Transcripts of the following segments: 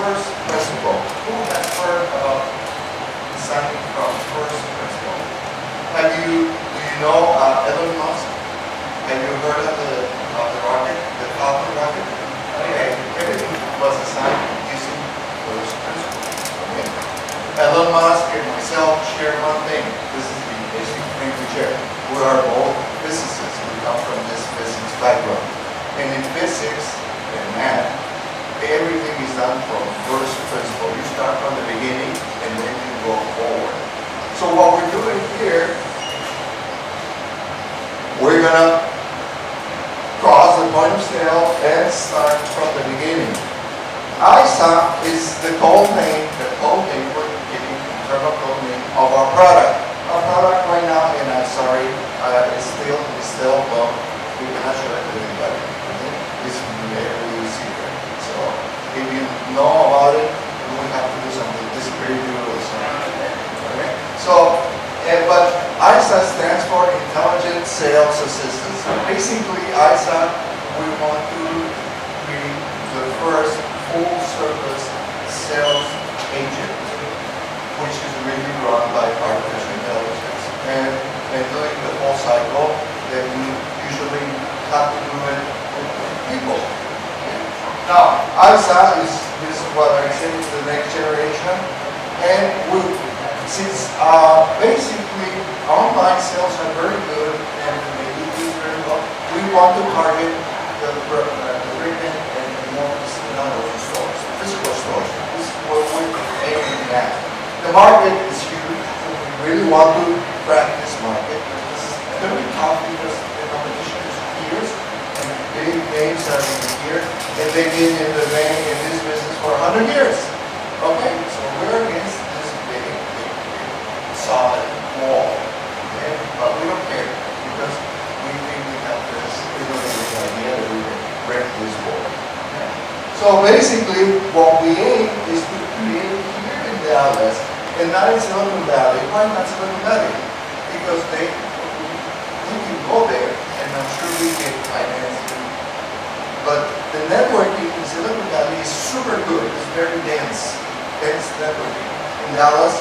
first principle. Who has heard about designing from first principle? Do you know Elon Musk? Have you heard of the rocket, the Falcon rocket? Okay, everything was designed using first principle. Okay. Elon Musk and myself share one thing. This is the basic thing we share. We are both physicists. We come from this physics background. And in physics and math, everything is done from first principle. You start from the beginning and then you go forward. So what we're doing here, we're gonna cross the point of sale and start from the beginning. ISA is the code name we're giving, internal code name of our product. Our product right now, and I'm sorry, it's still, well, we cannot show it to anybody. Okay? It's very secret. So if you know about it, you will have to do something. This is very beautiful. Okay? So, but ISA stands for Intelligent Sales Assistance. Basically, ISA, we want to be the first full-service sales agent, which is really run by artificial intelligence. And doing the whole cycle that we usually have to do it with people. Now, ISA is what I say is the next generation, and since basically online sales are very good and they do very well, we want to target the brick and mortar number of stores, physical stores. This is what we're aiming at. The market is huge, so we really want to crack this market. This is going to be tough because the competition is fierce and big names are here, and they've been in this business for 100 years. Okay, so we're against this big solid wall. Okay? But we don't care because we think we have this innovative idea that we can break this wall. Okay? So basically, what we aim is to create here in Dallas, and not in Silicon Valley. Why not Silicon Valley? Because we can go there, and I'm sure we get financing. But the networking in Silicon Valley is super good. It's very dense networking. In Dallas,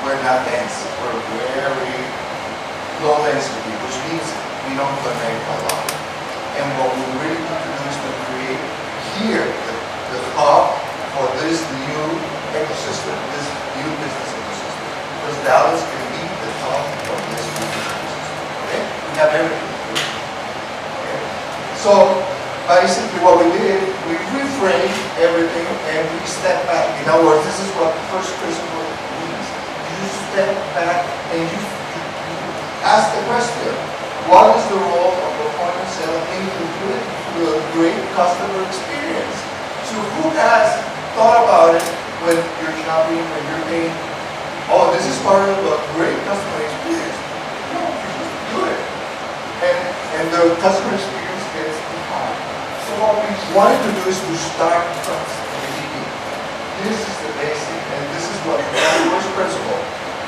we're not dense. We're very low density, which means we don't connect a lot. And what we really need to do is to create here the hub for this new ecosystem, this new business ecosystem. Because Dallas can be the hub of this new business ecosystem. Okay? We have everything. Okay? So basically what we did, we reframed everything and we stepped back. In other words, this is what first principle means. You step back and you ask the question, what is the role of the point of sale in contributing to a great customer experience? So who has thought about it when you're shopping, when you're paying, oh, this is part of a great customer experience? No, you just do it. And the customer experience gets defined. So what we wanted to do is to start from the beginning. This is the basic, and this is what the first principle.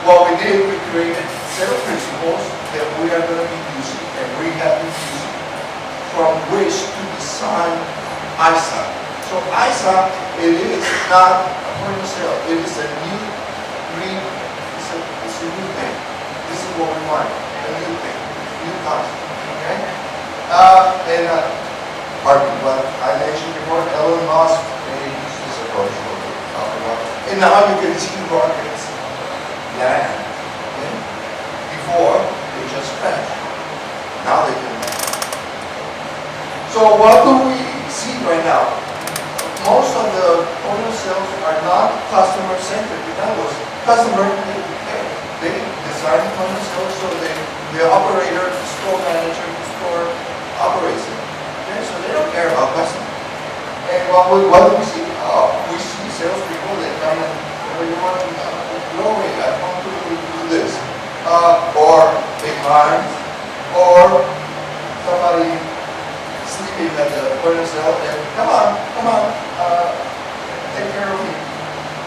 What we did, we created a set of principles that we are going to be using, and we have been using, from which to design ISA. So ISA, it is not a point of sale. It is a new green, it's a new thing. This is what we want, a new thing, new concept, okay? Pardon me, but I mentioned before, Elon Musk, they use this approach for talk about. And now you can see rockets land, okay? Before, they just crashed. Now they can land. So what do we see right now? Most of the point of sales are not customer-centric. That was customer, they design the point of sale so the operator, the store manager, the store operates it. Okay? So they don't care about customers. And what do we see? We see salespeople that come and you want to no way, I want to do this. Or big lines, or somebody sleeping at the point of sale and come on, take care of me.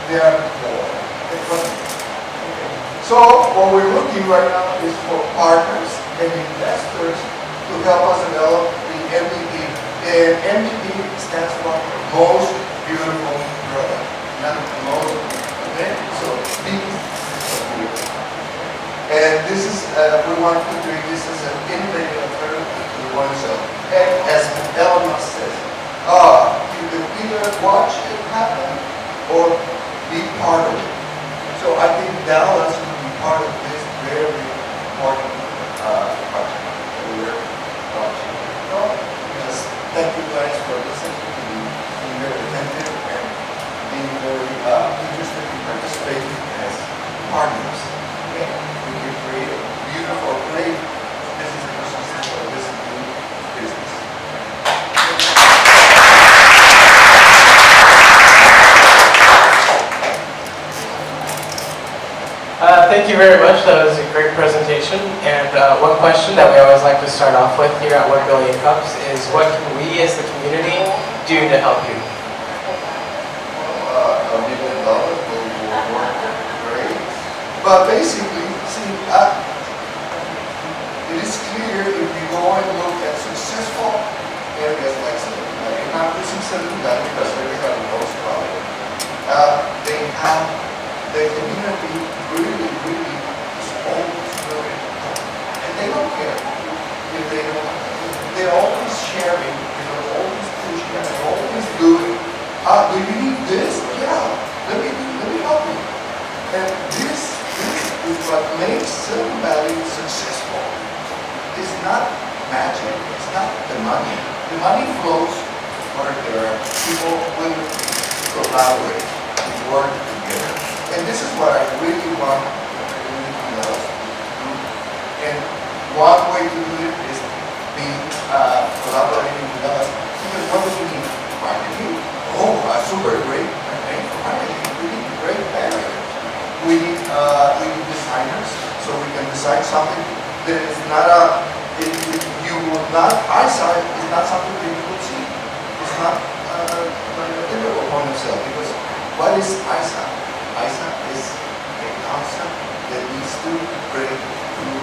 They are poor. Okay. So what we're looking right now is for partners and investors to help us develop the MVP. And MVP stands for Most Beautiful Product. want to create this as an innovative alternative to the one itself. And as Elon says, you can either watch it happen or be part of it. So I think Dallas will be part of this very important project that we're launching. Just thank you guys for listening to me, being very attentive and being very interested in participating as partners. Okay? We can create a beautiful, great business ecosystem for this new business. Thank you very much. That was a great presentation. And one question that we always like to start off with here at 1 Billion Cups is, what can we as the community do to help you? $1 million will work great. But basically, see, it is clear if you go and look at successful areas like Silicon Valley, and I'm using Silicon Valley because everybody knows about it. They have the community really is always very important. And they don't care if they don't. They're always sharing, they're always pushing, and they're always doing. Do you need this? Yeah, let me help you. And this is what makes Silicon Valley successful. It's not magic, it's not the money. The money flows where there are people willing to collaborate and work together. And this is what I really want the community to do. And one way to do it is be collaborating with us. Because what do we need? Marketing. Oh, a super great campaign for marketing. We need great barriers. We need designers, so we can design something that is not eyesight is not something that you will see. It's not like a typical point of sale, because what is eyesight? Eyesight is a concept that needs to break through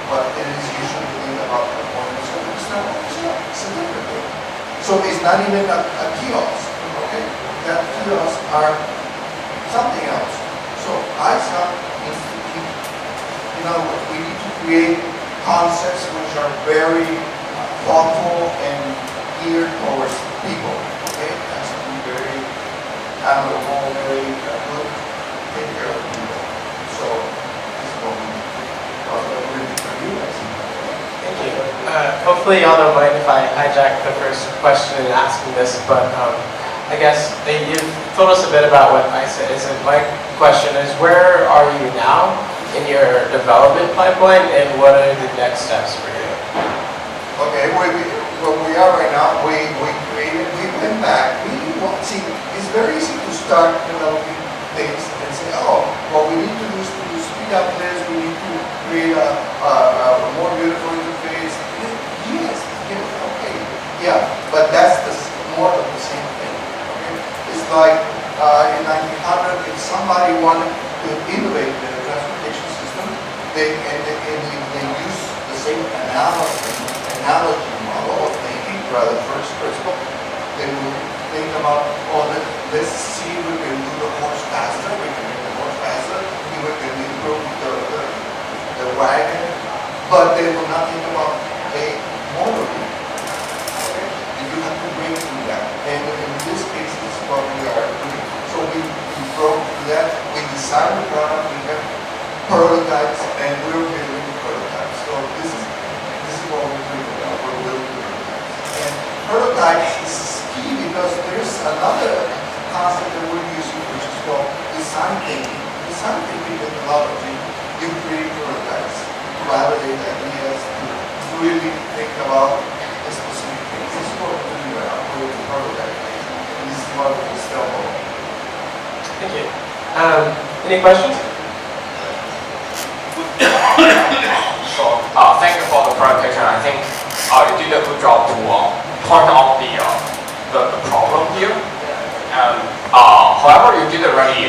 what it is usually think about the point of sale. It's not, it's a different thing. So it's not even a kiosk, okay? That kiosks are something else. So eyesight needs to keep, we need to create concepts which are very thoughtful and geared towards people, okay? It has to be very admirable, very good, take care of people. So this is what we need for you guys. Thank you. Hopefully y'all don't mind if I hijack the first question in asking this, but I guess you've told us a bit about what ISA is, and my question is, where are you now in your development pipeline, and what are the next steps for you? Okay, where we are right now, we went back. See, it's very easy to start developing things and say, oh, what we need to do is to speed up this, we need to create a more beautiful interface. Yes, okay, yeah, but that's more of the same thing. Okay? It's like in 1900, if somebody wanted to innovate the transportation system, they use the same analogy model of thinking rather than first principle. They will think about, let's see if we can do the horse faster, we can make the horse faster, if we can improve the wagon, but they will not think about a motor vehicle. Okay? And you have to bring through that. And in this case, this is what we are doing. So we broke through that, we designed the product, we have prototypes, and we're building prototypes. So this is what we're doing now. We're building prototypes. And prototypes is key because there's another concept that we're using, which is called design thinking. Design thinking methodology, you create prototypes, validate ideas, to really think about the specific things. This is what we're doing right now. We're doing prototype. And this is what we still hold. Thank you. Any questions? So, thank you for the presentation. I think you did a good job to point out the problem here. And however, you didn't really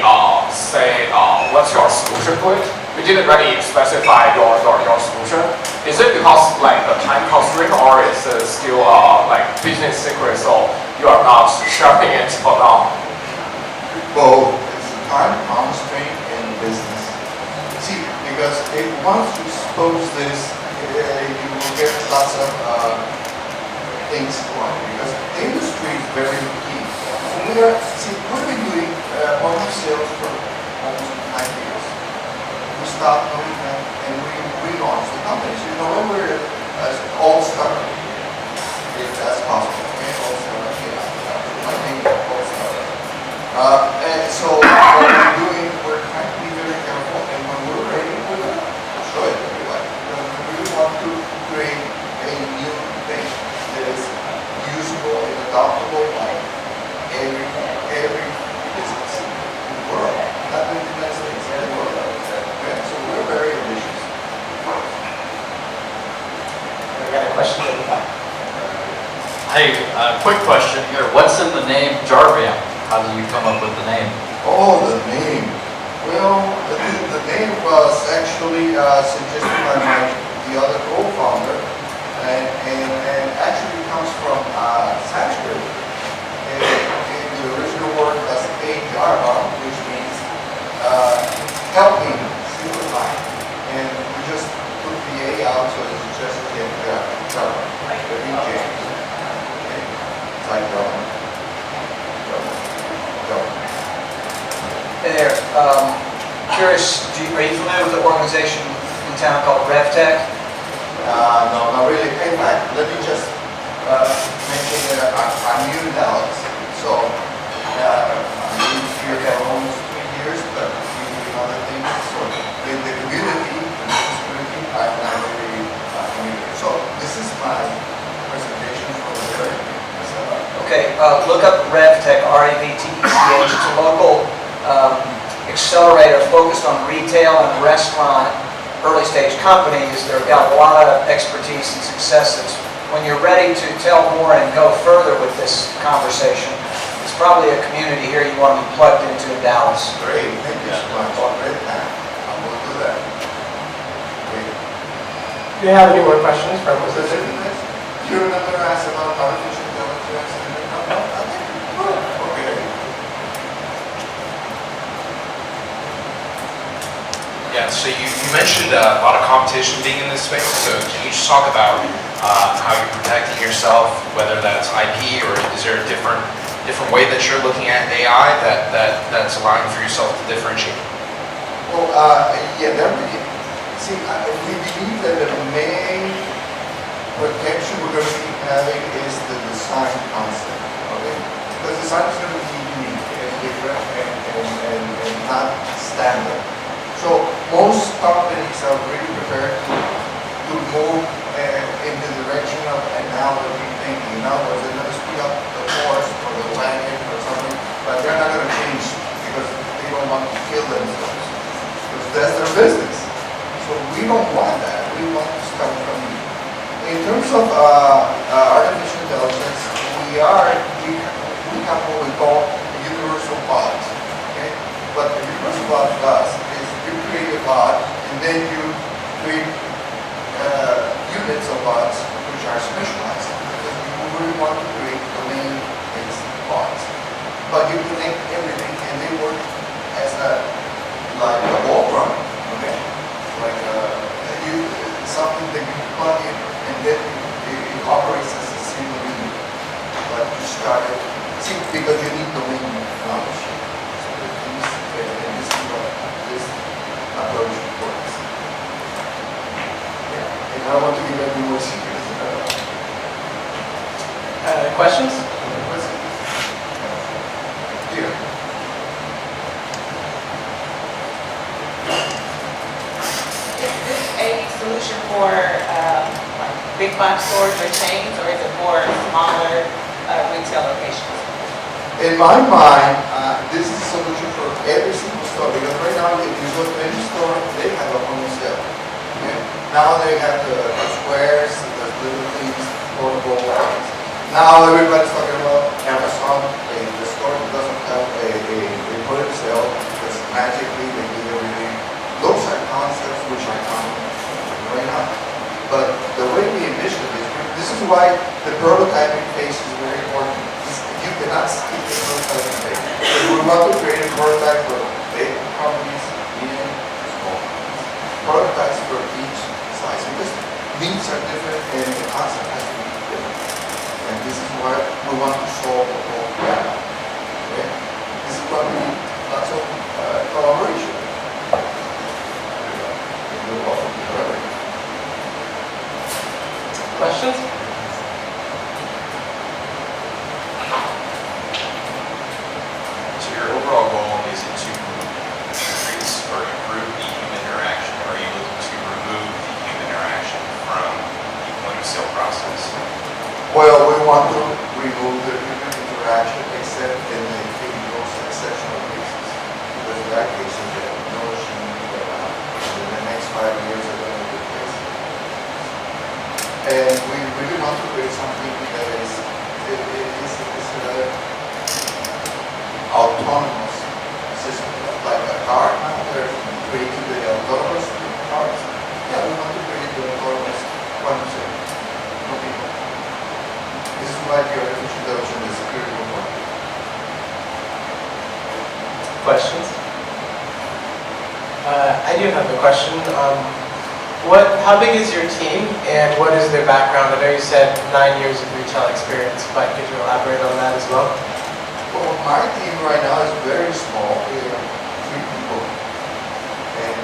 say what's your solution to it. You didn't really specify your solution. Is it because like the time constraint, or is it still like business secret, so you are not sharing it for now? Both. It's time constraint and business. See, because once you expose this you will get lots of things going because the industry is very key. So we've been doing home sales for almost 9 years. We stopped doing that and we relaunched the company. So you know when we're as all-star, if that's possible, okay, all-star, yeah, I think all-star. And so what we're doing, we're trying to be very careful, and when we're ready, we're going to show it to everybody. Because we really want to create a new thing that is usable and adoptable by every business in the world, not in the United States, in the world. Okay? So we're very ambitious. We got a question in the back. Hey, quick question here. What's in the name Jarvam? How did you come up with the name? Oh, the name. Well, the name was actually suggested by the other co-founder, and actually comes from Sanskrit. And the original word was a Jarvam, which means helping, simplifying. And we just put the A out, so it's just Jarvam, like the DJ. Okay? It's like Jarvam. Hey there, curious, are you familiar with the organization in town called RevTech? No, not really. In fact, let me just mention that I'm new in Dallas. So I'm new here for almost 3 years, but doing other things. So in the community, I'm not really familiar. So this is my presentation for the very Okay, look up RevTech, R-E-V-T-E-C-H. It's a local accelerator focused on retail and restaurant early stage companies. They've got a lot of expertise and successes. When you're ready to tell more and go further with this conversation, it's probably a community here you want to be plugged into in Dallas. Great, thank you so much. Great time. I will do that. Great. Do you have any more questions from Was us? there anything else? Do you remember I asked about artificial intelligence? No? Okay. Yeah, so you mentioned a lot of competition being in this space, so can you just talk about how you're protecting yourself, whether that's IP or is there a different way that you're looking at AI that's allowing for yourself to differentiate? Well, yeah, see, we believe that the main protection we're going to be having is the design concept, okay? Because design is going to be unique and different and not standard. So most companies are really prepared to move in the direction of analogy thinking. In other words, they're going to speed up the horse or the wagon or something, but they're not going to change because they don't want to kill themselves. Because that's their business. So we don't want that. We want to start from you. In terms of artificial intelligence, we have what we call universal bots. Okay? What the universal bot does is you create a bot and then you create units of bots which are specialized. Because we really want to create domain-based bots. But you connect everything and they work as like a wall run. Okay? Like something that you plug in and then it operates as a single unit. But you start it, see, because you need domain knowledge. So and this is what this approach works. Yeah. And I don't want to give any more secrets. Questions? Here. Is this a solution for like big box stores or chains, or is it for smaller retail locations? In my mind, this is a solution for every single store because right now, if you go to any store, they have a home sale. Okay? Now they have the squares, the little things, portable ones. Now everybody's talking about Amazon. The store doesn't have a point of sale because magically they do everything. Those are concepts which are common right now. But the way we envision this is why the prototyping phase is very important. You cannot skip the prototyping phase. Because we want to create a prototype for big companies, medium, small companies. Prototypes for each size. Because except in those exceptional cases. Because there are cases that no machine will allow, and in the next 5 years are going to replace it. And we really want to create something that is autonomous system, like a car. They're creating the autonomous cars. Yeah, we want to create the autonomous concept. No people. This is why the artificial intelligence is critical for me. Questions? I do have a question. How big is your team and what is their background? I know you said 9 years of retail experience, but could you elaborate on that as well? Well, my team right now is very small. We are 3 people. And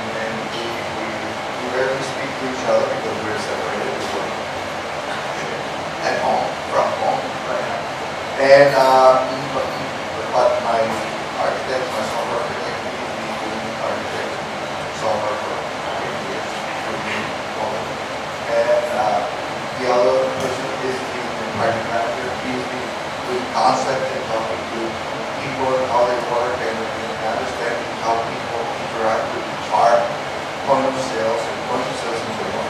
we rarely speak to each other because we're separated. We work at home, from home right now. And, but my architect, my software architect, he's been doing architect software for 8 years with me. And the other person is the project manager. He's been doing concept and talking to people and how they work and understanding how people interact with our point of sales and in general.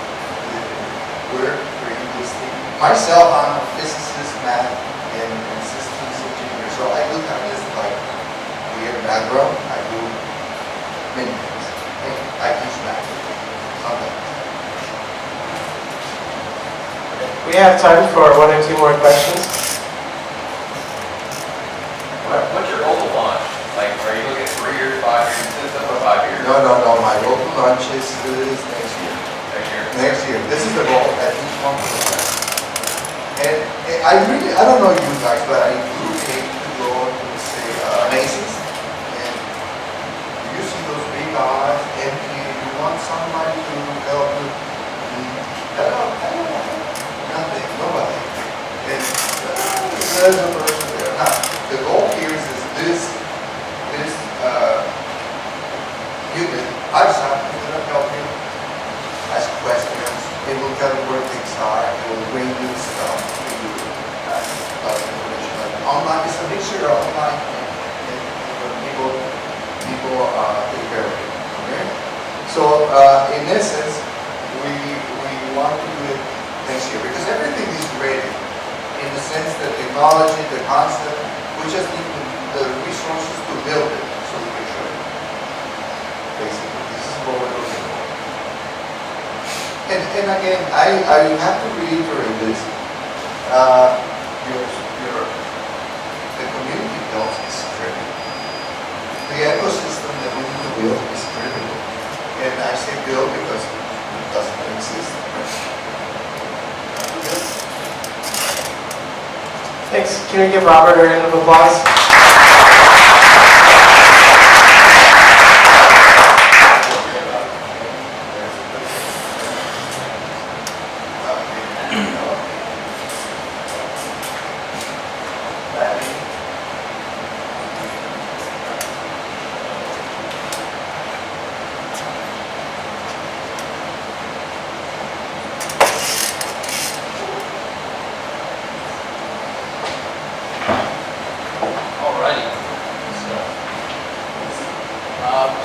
We're creating this thing. Myself, I'm a physicist, math, and systems engineer, so I look at this like weird background. I do many things. I teach math sometimes. We have time for 1 or 2 more questions. What's your goal to launch? Like, are you looking at 3 years, 5 years, system, or 5 years? No. My goal to launch is next year. Next year? Next year. This is the goal at each one. And I don't know you guys, but I do hate to go to, say, Macy's, and you see those big aisles empty, and you want somebody to help you. Hello, nothing, nobody. And there's a person there. Now, the goal here is this unit, ISAP, is going to help you ask questions. It will tell you where things are. It will bring you stuff to you, information. Like online, it's a mixture of online and people take care of it. Okay? So in essence, we want to do it next year because everything is ready in the sense that technology, the concept, we just need the resources to build it so we can show it. Basically, this is what we're looking for. And again, I have to reiterate this. The community built is critical. The ecosystem that we need to build is critical. And I say build because it doesn't exist. Thanks. Can we give Robert a round of applause? Alrighty.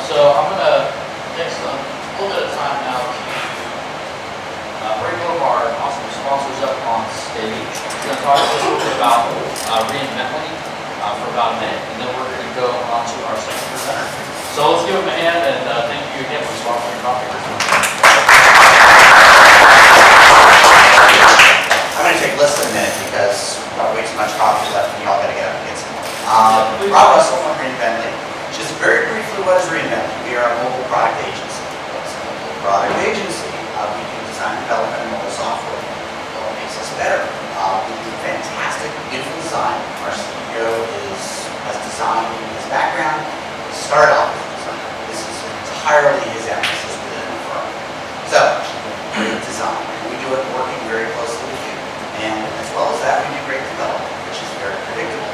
So I'm going to take a little bit of time now to bring one of our awesome sponsors up on stage. We're going to talk a little bit about reinventing for about a minute, and then we're going to go on to our second presenter. So let's give them a hand, and thank you again for sponsoring coffee. I'm going to take less than a minute because we've got way too much coffee left and y'all got to get up and get some more. Rob Russell from Reinvently. Just very briefly, what is Reinvently? We are a mobile product agency. It's a mobile product agency. We do design development and mobile software. What makes us better? We do fantastic, beautiful design. Our CEO has designed in his background. He started off with design. This is entirely his emphasis within the firm. So, great design. We do it working very closely with you. And as well as that, we do great development, which is very predictable.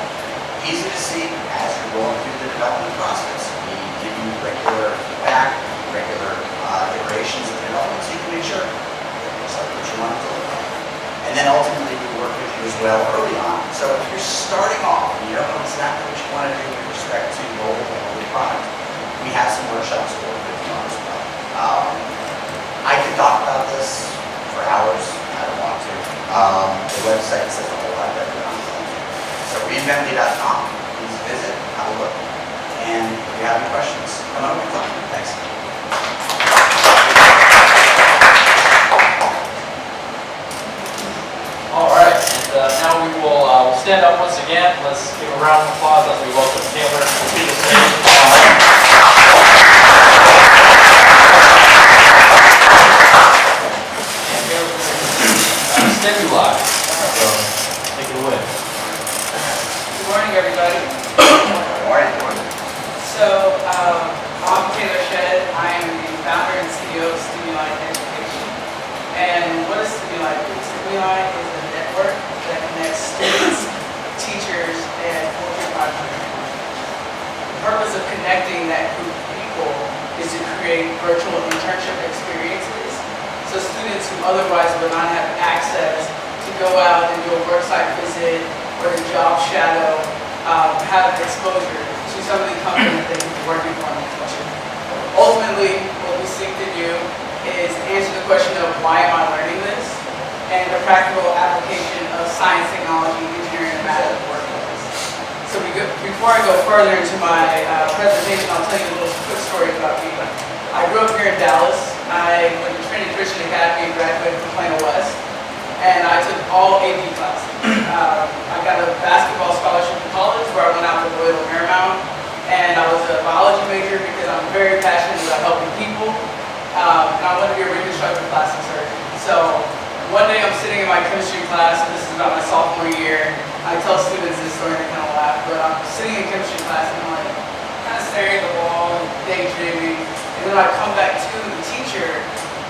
Easy to see as you're going through the development process. We give you regular feedback, regular iterations of development so you can make sure it looks like what you want it to look like. And then ultimately we work with you as well early on. So if you're starting off and you don't know exactly give a round of applause as we welcome Taylor to the stage. STEMuli. So, take it away. Good morning, everybody. Morning. So, I'm Taylor Shedd. I am the founder and CEO of STEMuli Education. And what is STEMuli? STEMuli is a network that connects students, teachers, and Fortune 500 companies. The purpose of connecting that group of people is to create virtual internship experiences so students who otherwise would not have access to go out and do a worksite visit or to job shadow have exposure to some of the companies that they can be working for in the future. Ultimately, what we seek to do is answer the question of why am I learning this, and the practical application of science, technology, engineering, and math in the workplace. So before I go further into my presentation, I'll tell you a little quick story about me. I grew up here in Dallas. I went to Trinity Christian Academy and graduated from Plano West, and I took all AP classes. I got a basketball scholarship in college where I went out to Royal Marymount, and I was a biology major because I'm very passionate about helping people, and I wanted to be a reconstructive plastic surgeon. So one day I'm sitting in my chemistry class, and this is about my sophomore year. I tell students this story and they kind of laugh, but I'm sitting in chemistry class and I'm like kind of staring at the wall and daydreaming, and then I come back to the teacher.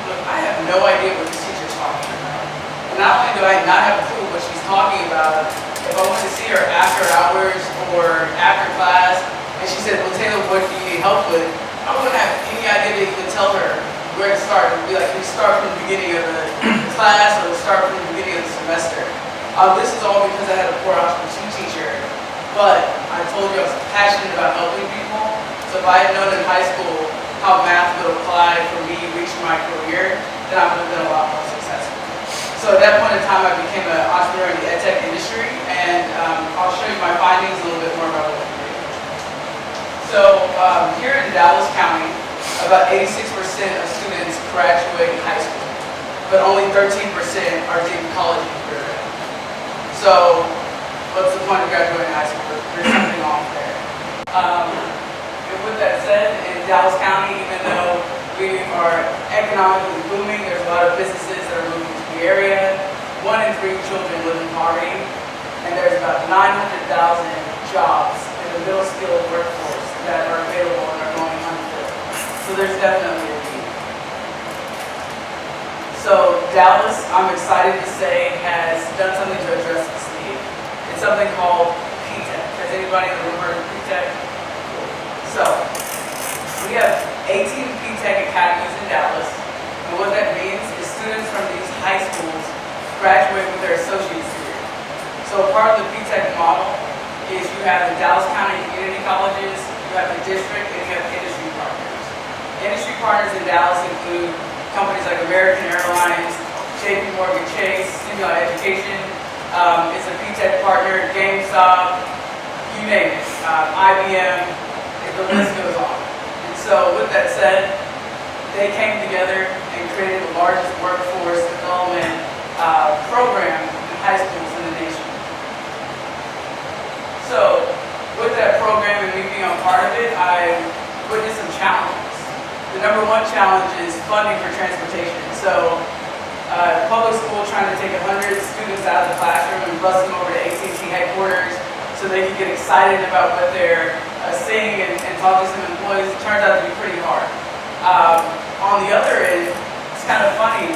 Look, I have no idea what this teacher's talking about. And not only do I not have a clue what she's talking about, if I went to see her after hours or after class, and she said, well, Taylor, what do you need help with? I wouldn't have any idea to even tell her where to start. It would be like, we start from the beginning of the class or we start from the beginning of the semester. This is all because I had a poor algebra 2 teacher, but I told you I was passionate about helping people. So if I had known in high school how math would apply for me reaching my career, then I would have been a lot more successful. So at that point in time, I became an entrepreneur in the ed tech industry, and I'll show you my findings a little bit more about what we do. So here in Dallas County, about 86% of students graduate high school, but only 13% are deemed college and career ready. So what's the point of graduating high school? There's something off there. And with that said, in Dallas County, even though we are economically booming, there's a lot of businesses that are moving to the area. 1 in 3 children live in poverty, and there's about 900,000 jobs in the middle skilled workforce that are available and are going unfilled. So there's definitely a need. So Dallas, I'm excited to say, has done something to address this need. It's something called P-Tech. Has anybody in the room heard of P-Tech? So we have 18 P-Tech academies in Dallas, and what that means is students from these high schools graduate with their associate's degree. So part of the P-Tech model is you have the Dallas County community colleges, you have the district, and you have industry partners. Industry partners in Dallas include companies like American Airlines, JP Morgan Chase, STEMuli Education, is a P-Tech partner, GameStop, you name it, IBM, the list goes on. And so with that said, they came together and created the largest workforce development program in high schools in the nation. So with that program and me being a part of it, I witnessed some challenges. The number one challenge is funding for transportation. So public school trying to take 100 students out of the classroom and bus them over to AT&T headquarters so they can get excited about what they're seeing and talk to some employees. It turns out to be pretty hard. On the other end, it's kind of funny.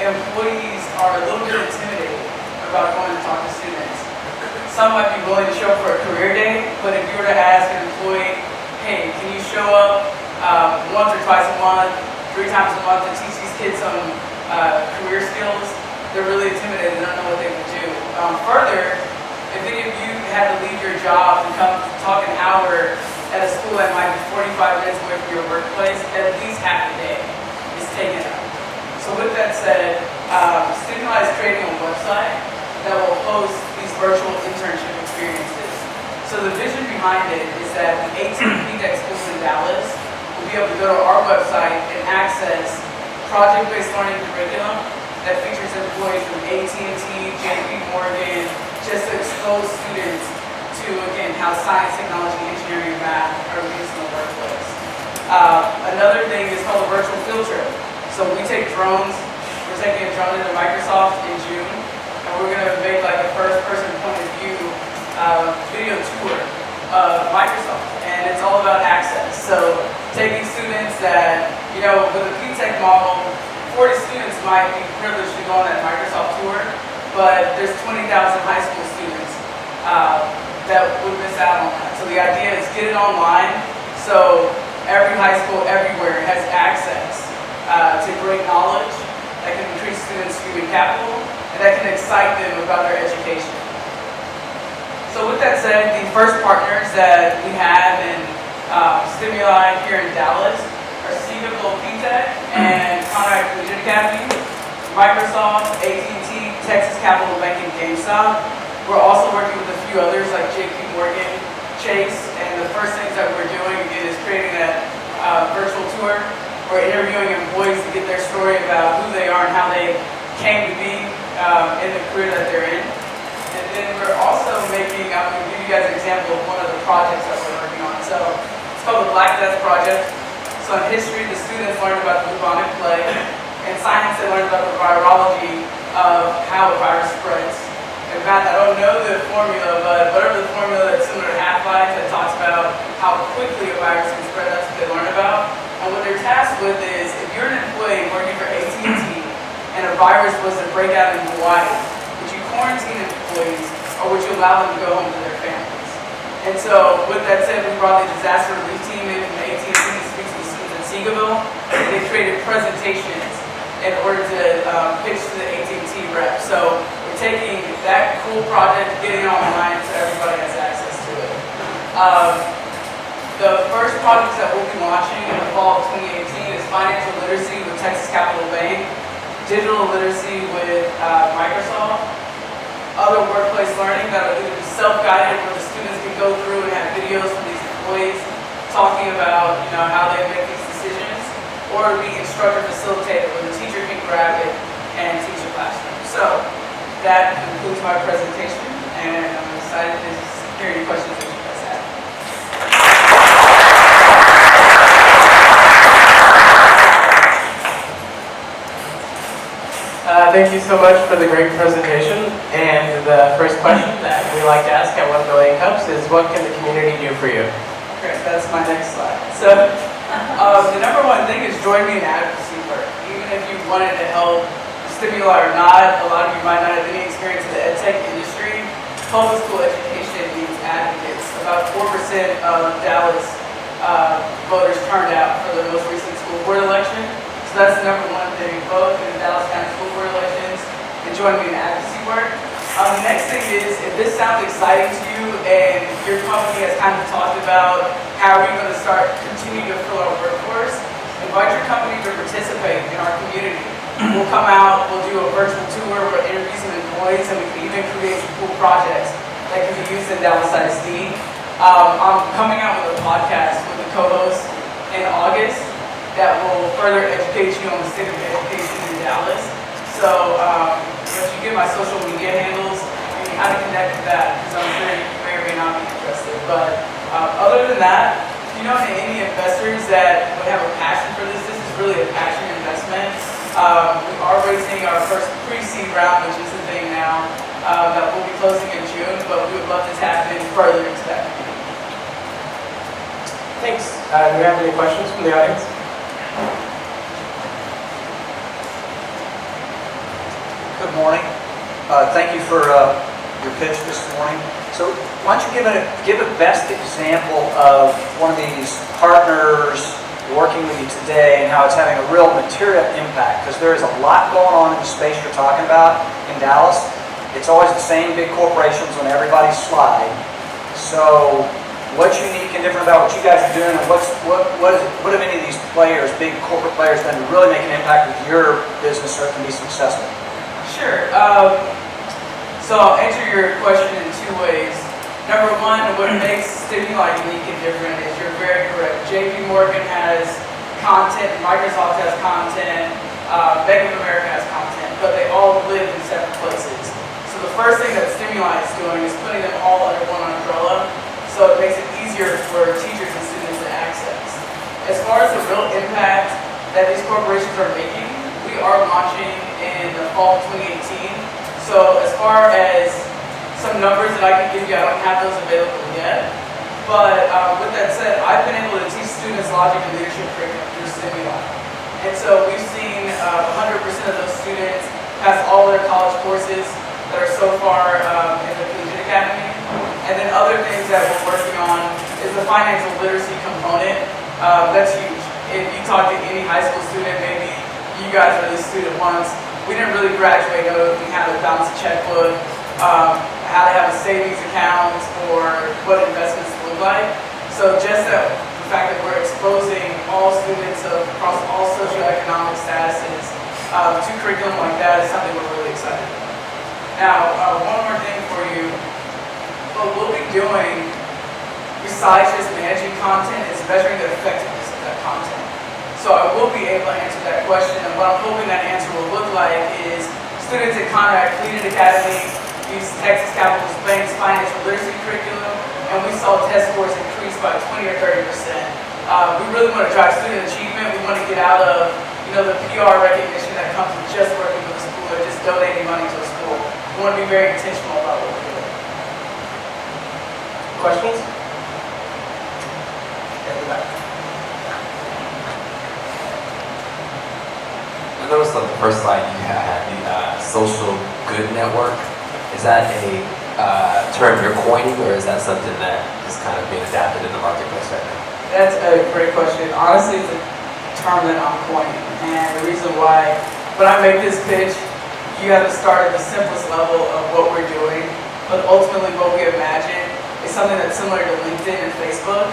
Employees are a little bit intimidated about going to talk to students. Some might be willing to show up for a career day, but if you were to ask an employee, hey, can you show up once or twice a month, 3 times a month to teach these kids some career skills, they're really intimidated. They don't know what they can do. Further, if any of you had to leave your job and come talk an hour at a school that might be 45 minutes away from your workplace, at least half a day is taken up. So with that said, STEMuli is creating a website that will host these virtual internship experiences. So the vision behind it is that the 18 P-Tech schools in Dallas will be able to go to our website and access project-based learning curriculum that features employees from AT&T, JP Morgan, just to expose students to to, again, how science, technology, engineering, and math are used in the workplace. Another thing is called a virtual field trip. So we take drones. We're taking a drone into Microsoft in June, and we're going to make like a first-person point of view video tour of Microsoft, and it's all about access. So taking students that, you know, with a P-Tech model, 40 students might be privileged to go on that Microsoft tour, but there's 20,000 high school students that would miss out on that. So the idea is get it online, so every high school everywhere has access to great knowledge that can increase students' human capital and that can excite them about their education. So with that said, the first partners that we have in STEMuli here in Dallas are Seagull P-Tech and Conrad Collegiate Academy, Microsoft, AT&T, Texas Capital Bank, and GameStop. We're also working with a few others like JP Morgan, Chase, and the first things that we're doing again is creating that virtual tour. We're interviewing employees to get their story about who they are and how they came to be in the career that they're in. And then we're also making, I'm going to give you guys an example of one of the projects that we're working on. So it's called the Black Death Project. So in history, the students learned about the bubonic plague. In science, they learned about the virology of how a virus spreads. In math, I don't know the formula, but whatever the formula that's similar to half-life that talks about how quickly a virus can spread, that's what they learn about. And what they're tasked with is, if you're an employee working for AT&T and a virus was to break out in Hawaii, would you quarantine employees or would you allow them to go home to their families? And so with that said, we brought the disaster relief team in from AT&T to speak to the students in Seagull, and they created presentations in order to pitch to the AT&T rep. So we're taking that cool project, getting it online so everybody has access to it. The first projects that we'll be launching in the fall of 2018 is financial literacy with Texas Capital Bank, digital literacy with Microsoft, other workplace learning that will either be self-guided where the students can go through and have videos from these employees talking about, you know, how they make these decisions, or it'll be instructor facilitated where the teacher can grab it and teach the classroom. So that concludes my presentation, and I'm excited to hear any questions that you guys have. Thank you so much for the great presentation. And the first question that we like to ask at 1 Billion Cups is, what can the community do for you? Okay, that's my next slide. So the number one thing is join me in advocacy work. Even if you wanted to help STEMuli or not, a lot of you might not have any experience in the ed tech industry. Public school education needs advocates. About 4% of Dallas voters turned out for the most recent school board election. So that's the number one thing, vote in the Dallas County School Board elections and join me in advocacy work. The next thing is, if this sounds exciting to you and your company has kind of talked about how are we going to start continuing to fill our workforce, invite your company to participate in our community. We'll come out, we'll do a virtual tour, we'll interview some employees, and we can even create some cool projects that can be used in Dallas ISD. I'm coming out with a podcast with the co-host in August that will further educate you on the state of education in Dallas. So once you get my social media handles and how to connect with that, because I'm sure you may or may not be interested. But other than that, if you know any investors that would have a passion for this, this is really a passion investment. We are raising our first pre-seed round, which is the thing now, that will be closing in June, but we would love to tap in further into that community. Thanks. Do we have any questions from the audience? Good morning. Thank you for your pitch this morning. So why don't you give a best example of one of these partners working with you today and how it's having a real material impact, because there is a lot going on in the space you're talking about in Dallas. It's always the same big corporations on everybody's slide. So what's unique and different about what you guys are doing, and what have any of these players, big corporate players, done to really make an impact with your business so it can be successful? Sure. So I'll answer your question in two ways. Number one, what makes STEMuli unique and different is you're very correct. JP Morgan has content, Microsoft has content, Bank of America has content, but they all live in separate places. So So the first thing that STEMuli is doing is putting them all under one umbrella, so it makes it easier for teachers and students to access. As far as the real impact that these corporations are making, we are launching in the fall of 2018. So as far as some numbers that I can give you, I don't have those available yet. But with that said, I've been able to teach students logic and leadership curriculum through STEMuli. And so we've seen 100% of those students pass all their college courses that are so far in the Collegiate Academy. And then other things that we're working on is the financial literacy component. That's huge. If you talk to any high school student, maybe you guys are the student ones, we didn't really graduate knowing how to balance a checkbook, how to have a savings account, or what investments look like. So just the fact that we're exposing all students across all socioeconomic statuses to curriculum like that is something we're really excited about. Now, one more thing for you. What we'll be doing, besides just managing content, is measuring the effectiveness of that content. So I will be able to answer that question, and what I'm hoping that answer will look like is students at Conrad Collegiate Academy use Texas Capital Bank's financial literacy curriculum, and we saw test scores increase by 20 or 30%. We really want to drive student achievement. We want to get out of the PR recognition that comes with just working with a school or just donating money to a school. We want to be very intentional about what we're doing. Questions? I noticed on the first slide you had the social good network. Is that a term you're coining, or is that something that is kind of being adapted in the marketplace right now? That's a great question. Honestly, it's a term that I'm coining. And the reason why, when I make this pitch, you have to start at the simplest level of what we're doing. But ultimately what we imagine is something that's similar to LinkedIn and Facebook.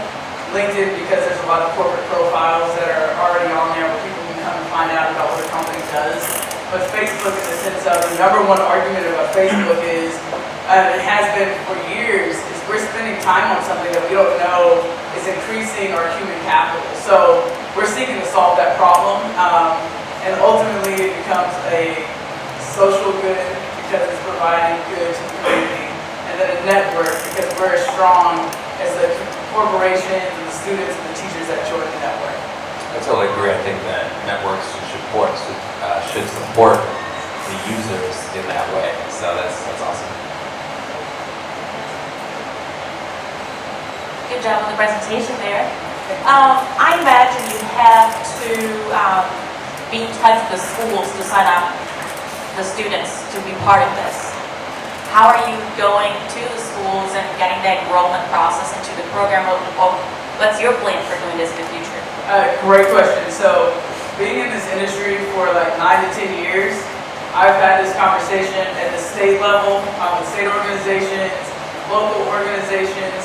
LinkedIn, because there's a lot of corporate profiles that are already on there where people can come and find out about what a company does. But Facebook, in the sense of the number one argument about Facebook is, it has been for years, is we're spending time on something that we don't know is increasing our human capital. So we're seeking to solve that problem, and ultimately it becomes a social good because it's providing good to the community, and then a network because we're as strong as the corporations and the students and the teachers that join the network. I totally agree. I think that networks should support the users in that way. So that's awesome. Good job on the presentation there. I imagine you have to be in touch with the schools to sign up the students to be part of this. How are you going to the schools and getting the enrollment process into the program? What's your plan for doing this in the future? Great question. So being in this industry for like 9 to 10 years, I've had this conversation at the state level with state organizations, local organizations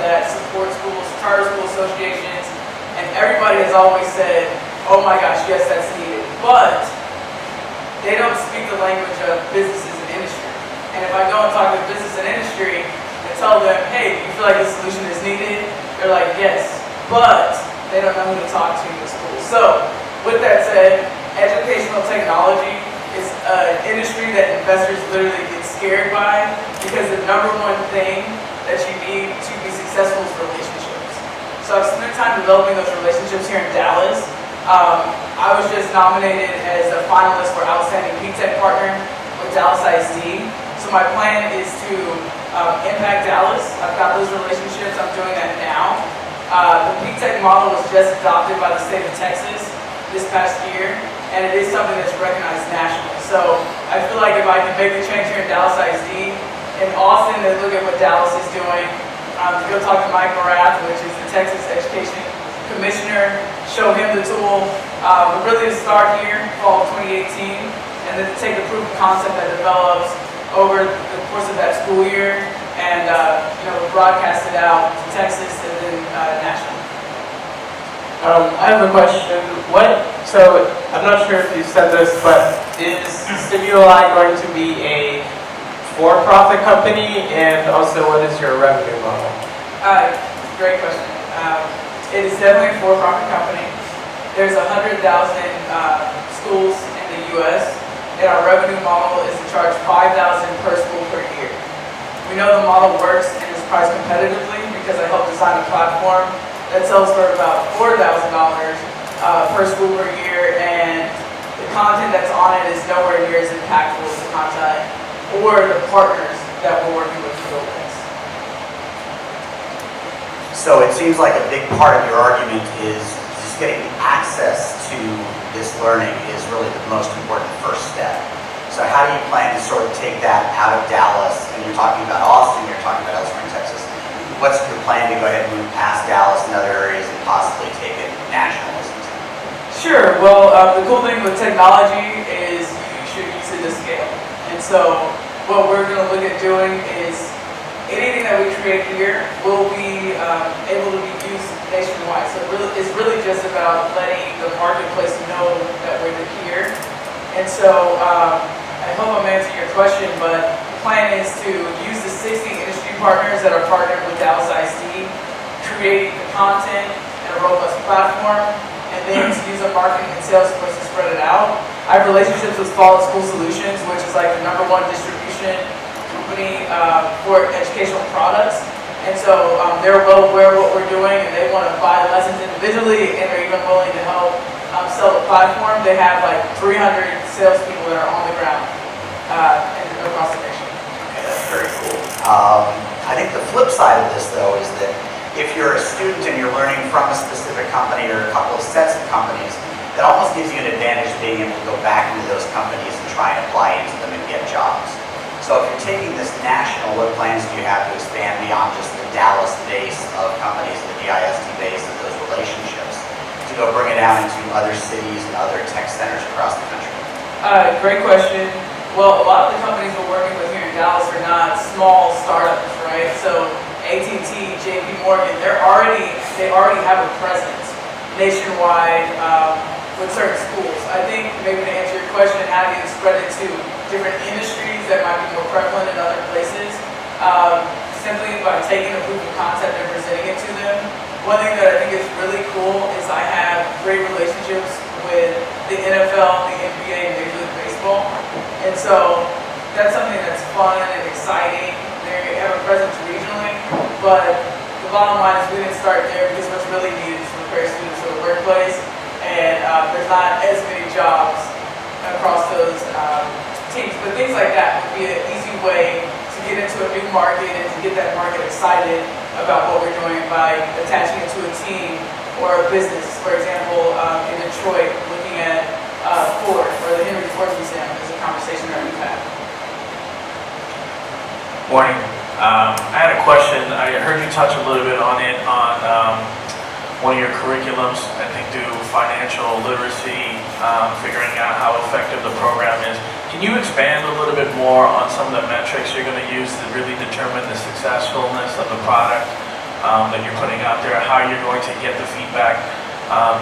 that support schools, charter school associations, and everybody has always said, oh my gosh, yes, that's needed. But they don't speak the language of businesses and industry. And if I go and talk to business and industry and tell them, hey, do you feel like this solution is needed? They're like, yes, but they don't know who to talk to in the school. So with that said, educational technology is an industry that investors literally get scared by because the number one thing that you need to be successful is relationships. So I've spent time developing those relationships here in Dallas. I was just nominated as a finalist for Outstanding P-Tech Partner with Dallas ISD. So my plan is to impact Dallas. I've got those relationships. I'm doing that now. The P-Tech model was just adopted by the state of Texas this past year, and it is something that's recognized nationally. So I feel like if I can make the change here in Dallas ISD, in Austin, they look at what Dallas is doing, to go talk to Mike Morath, which is the Texas Education Commissioner, show him the tool, but really to start here, fall of 2018, and then to take the proof of concept that develops over the course of that school year, and broadcast it out to Texas and then nationally. I have a question. So I'm not sure if you said this, but is STEMuli going to be a for-profit company, and also what is your revenue model? Great question. It is definitely a for-profit company. There's 100,000 schools in the U.S., and our revenue model is to charge $5,000 per school per year. We know the model works and is priced competitively because I helped design a platform that sells for about $4,000 per school per year, and the content that's on it is nowhere near as impactful as the content or the partners that we're working with to build this. So it seems like a big part of your argument is just getting access to this learning is really the most important first step. So how do you plan to sort of take that out of Dallas? And you're talking about Austin, you're talking about elsewhere in Texas. What's your plan to go ahead and move past Dallas and other areas and possibly take it national? Sure. Well, the cool thing with technology is you should use it to scale. And so what we're going to look at doing is anything that we create here will be able to be used nationwide. So it's really just about letting the marketplace know that we're here. And so I hope I'm answering your question, but the plan is to use the 60 industry partners that are partnered with Dallas ISD, create the content and a robust platform, and then to use a marketing and sales force to spread it out. I have relationships with Fall School Solutions, which is like the #1 distribution company for educational products. And so they're well aware of what we're doing, and they want to buy lessons individually, and they're even willing to help sell the platform. They have like 300 salespeople that are on the ground across the nation. Okay, that's very cool. I think the flip side of this, though, is that if you're a student and you're learning from a specific company or a couple of sets of companies, that almost gives you an advantage of being able to go back into those companies and try and apply into them and get jobs. So if you're taking this national, what plans do you have to expand beyond just the Dallas base of companies, the DISD base of those relationships, to go bring it out into other cities and other tech centers across the country? Great question. Well, a lot of the companies we're working with here in Dallas are not small startups, right? So AT&T, JP Morgan, they already have a presence nationwide with certain schools. I think maybe to answer your question, how do you spread it to different industries that might be more prevalent in other places? Simply by taking a proof of concept and presenting it to them. One thing that I think is really cool is I have great relationships with the NFL, the NBA, and Major League Baseball. And so that's something that's fun and exciting. They have a presence regionally, but the bottom line is we didn't start there because what's really needed is to prepare students for the workplace, and there's not as many jobs across those teams. But things like that would be an easy way to get into a new market and to get that market excited about what we're doing by attaching it to a team or a business. For example, in Detroit, looking at Ford or the Henry Ford Museum is a conversation that we've had. Morning. I had a question. I heard you touch a little bit on it on one of your curriculums, I think do financial literacy, figuring out how effective the program is. Can you expand a little bit more on some of the metrics you're going to use to really determine the successfulness of the product that you're putting out there, how you're going to get the feedback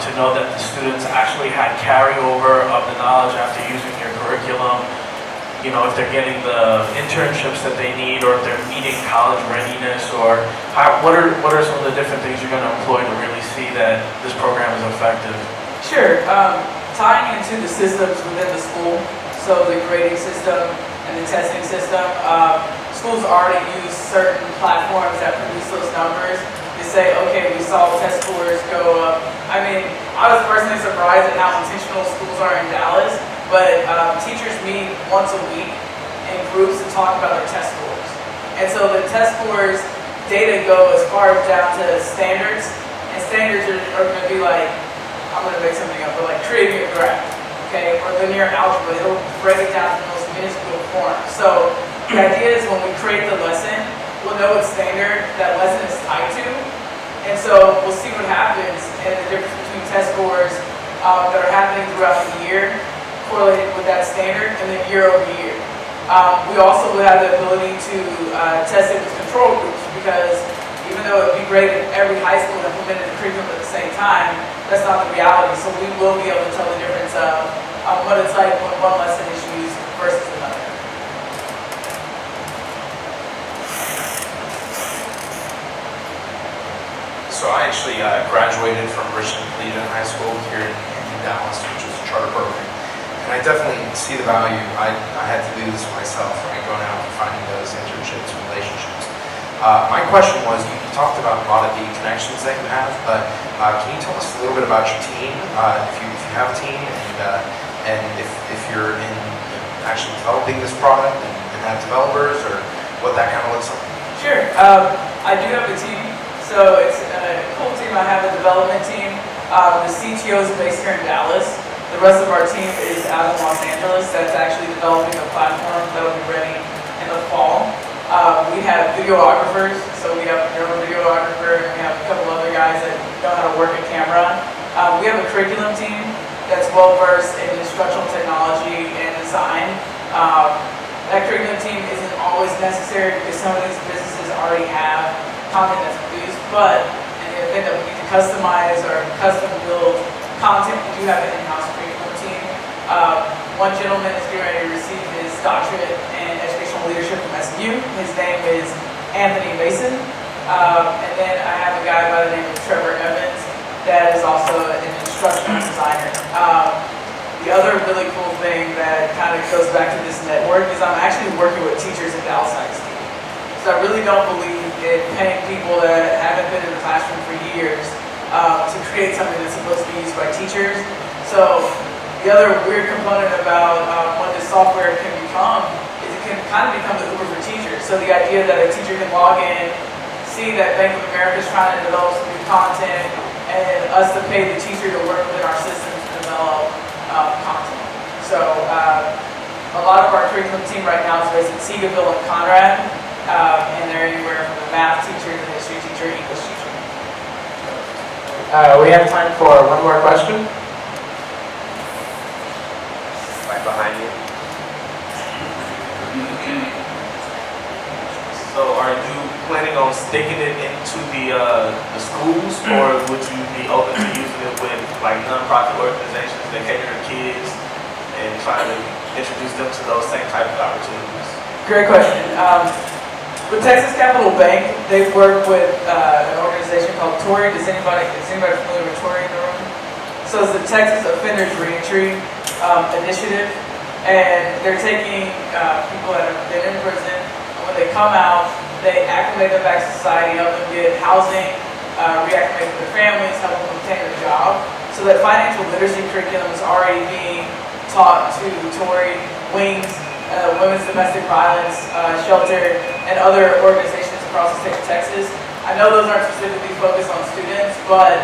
to know that the students actually had carryover of the knowledge after using your curriculum, you know, if they're getting the internships that they need, or if they're meeting college readiness, or what are some of the different things you're going to employ to really see that this program is effective? Sure. Tying into the systems within the school, so the grading system and the testing system, schools already use certain platforms that produce those numbers. They say, okay, we saw test scores go up. I mean, I was personally surprised at how intentional schools are in Dallas, but teachers meet once a week in groups to talk about their test scores. And so the test scores data go as far down to standards, and standards are going to be like, I'm going to make something up, but like creating a graph, okay, or linear algebra. It'll break it down to the most minuscule form. So the idea is when we create the lesson, we'll know what standard that lesson is tied to, and so we'll see what happens and the difference between test scores that are happening throughout the year correlated with that standard, and then year over year. We also will have the ability to test it with control groups, because even though it would be great if every high school implemented the curriculum at the same time, that's not the reality. So we will be able to tell the difference of what it's like when one lesson is used versus another. So I actually graduated from Richland Collegiate High School here in Dallas, which is a charter program. And I definitely see the value. I had to do this myself, right? Going out and finding those internships and relationships. My question was, you talked about a lot of the connections that you have, but can you tell us a little bit about your team, if you have a team, and if you're in actually developing this product and have developers, or what that kind of looks like? Sure. I do have a team. So it's a cool team. I have a development team. The CTO is based here in Dallas. The rest of our team is out in Los Angeles. That's actually developing a platform that will be ready in the fall. We have videographers. So we have a videographer, and we have a couple other guys that know how to work a camera. We have a curriculum team that's well versed in instructional technology and design. That curriculum team isn't always necessary because some of these businesses already have content that's produced, but in the event that we need to customize or custom build content, we do have an in-house curriculum team. One gentleman is getting ready to receive his doctorate in educational leadership from SMU. His name is Anthony Mason. And then I have a guy by the name of Trevor Evans that is also an instructional designer. The other really cool thing that kind of goes back to this network is I'm actually working with teachers at Dallas ISD. So I really don't believe in paying people that haven't been in the classroom for years to create something that's supposed to be used by teachers. So the other weird component about what this software can become is it can kind of become the Uber for teachers. So the idea that a teacher can log in, see that Bank of America is trying to develop some new content, and us to pay the teacher to work within our systems to develop content. So a lot of our curriculum team right now is based in Seagoville and Conrad, and they're anywhere from the math teacher to the history teacher, English teacher. We have time for one more question. Right behind you. So are you planning on sticking it into the schools, or would you be open to using it with like nonprofit organizations that cater to kids and trying to introduce them to those same type of opportunities? Great question. With Texas Capital Bank, they work with an organization called TORI. Is anybody familiar with TORI in the room? So it's the Texas Offenders Reentry Initiative, and they're taking people that have been in prison, and when they come out, they acclimate them back to society, help them get housing, reacclimate with their families, help them obtain a job. So that financial literacy curriculum is already being taught to TORI, WINGS, Women's Domestic Violence Shelter, and other organizations across the state of Texas. I know those aren't specifically focused on students, but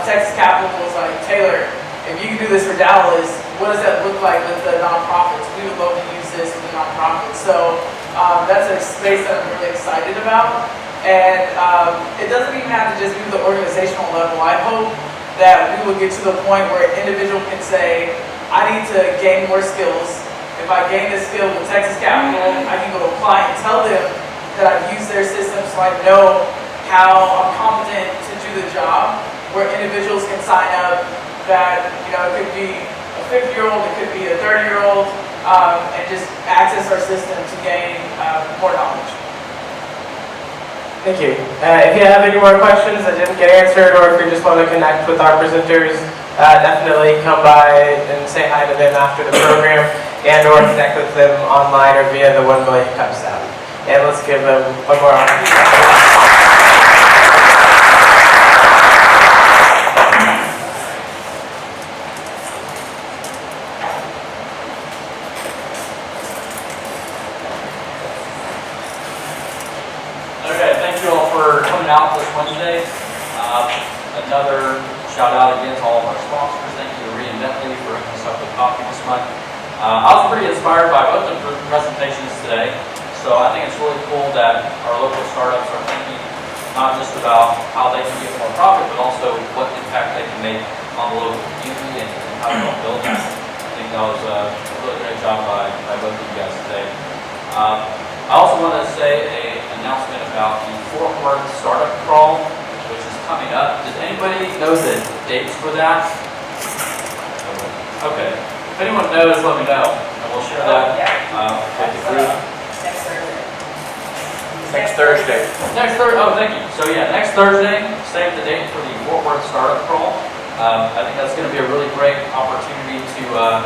Texas Capital was like, Taylor, if you can do this for Dallas, what does that look like with the nonprofits? We would love to use this with the nonprofits. So that's a space that I'm really excited about. And it doesn't even have to just be the organizational level. I hope that we will get to the point where an individual can say, I need to gain more skills. If I gain this skill with Texas Capital, I can go apply and tell them that I've used their system so I know how I'm competent to do the job, where individuals can sign up that, it could be a 50-year-old, it could be a 30-year-old, and just access our system to gain more knowledge. Thank you. If you have any more questions that didn't get answered, or if you just want to connect with our presenters, definitely come by and say hi to them after the program, and or connect with them online or via the 1 Million Cups app. And let's give them one more round. Okay, thank you all for coming out this Wednesday. Another shout out again to all of our sponsors. Thank you to Reinvently for hooking us up with coffee this month. I was pretty inspired by both of the presentations today. So I think it's really cool that our local startups are thinking not just about how they can get more profit, but also what impact they can make on the local community and how to help build that. I think that was a really great job by both of you guys today. I also want to say an announcement about the Fort Worth Startup Crawl, which is coming up. Does anybody know the dates for that? Okay. If anyone knows, let me know, and we'll share that with the group. Next Thursday. Oh, thank you. So yeah, next Thursday, save the date for the Fort Worth Startup Crawl. I think that's going to be a really great opportunity to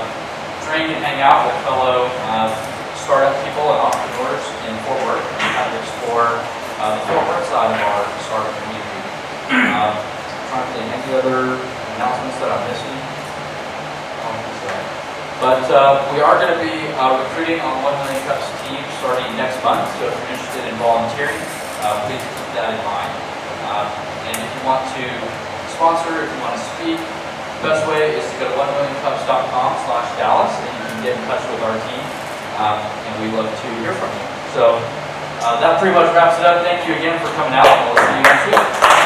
drink and hang out with fellow startup people and entrepreneurs in Fort Worth and kind of explore the Fort Worth side of our startup community. Trying to think any other announcements that I'm missing. But we are going to be recruiting on 1 Million Cups team starting next month. So if you're interested in volunteering, please keep that in mind. And if you want to sponsor, if you want to speak, the best way is to go to 1millioncups.com/Dallas and you can get in touch with our team. And we'd love to hear from you. So that pretty much wraps it up. Thank you again for coming out, and we'll see you next week.